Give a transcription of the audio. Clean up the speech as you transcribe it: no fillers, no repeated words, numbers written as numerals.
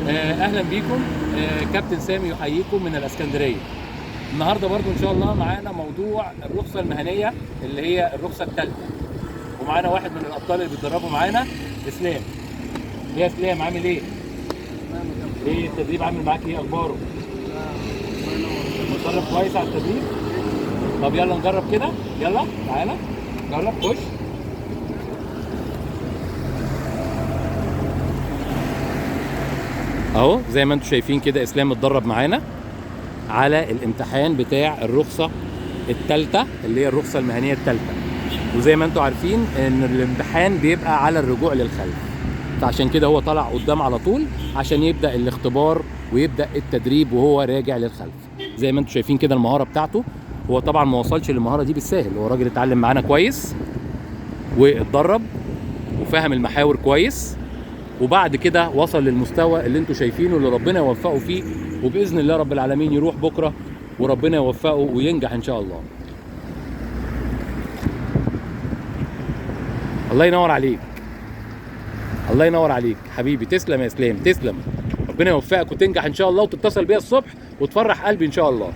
اهلا بيكم. كابتن سامي يحييكم من الاسكندريه. النهارده برضو ان شاء الله معانا موضوع الرخصه المهنيه اللي هي الرخصه الثالثه، ومعانا واحد من الابطال اللي بيتدربوا معانا، اسلام. يا اسلام عامل ايه؟ ايه التدريب عامل معاك ايه اخباره؟ متدرب كويس على التدريب؟ طب يلا نجرب كده، يلا تعالى جرب خش. اهو زي ما انتم شايفين كده اسلام اتدرب معانا على الامتحان بتاع الرخصه الثالثه اللي هي الرخصه المهنيه الثالثه، وزي ما انتم عارفين ان الامتحان بيبقى على الرجوع للخلف، فعشان كده هو طلع قدام على طول عشان يبدا الاختبار ويبدا التدريب وهو راجع للخلف. زي ما انتم شايفين كده المهاره بتاعته، هو طبعا ما وصلش للمهاره دي بالساهل، هو راجل اتعلم معانا كويس واتدرب وفهم المحاور كويس، وبعد كده وصل للمستوى اللي انتم شايفينه اللي ربنا يوفقه فيه، وباذن الله رب العالمين يروح بكره وربنا يوفقه وينجح ان شاء الله. الله ينور عليك، الله ينور عليك حبيبي، تسلم يا اسلام، تسلم. ربنا يوفقك وتنجح ان شاء الله، وتتصل بيا الصبح وتفرح قلبي ان شاء الله.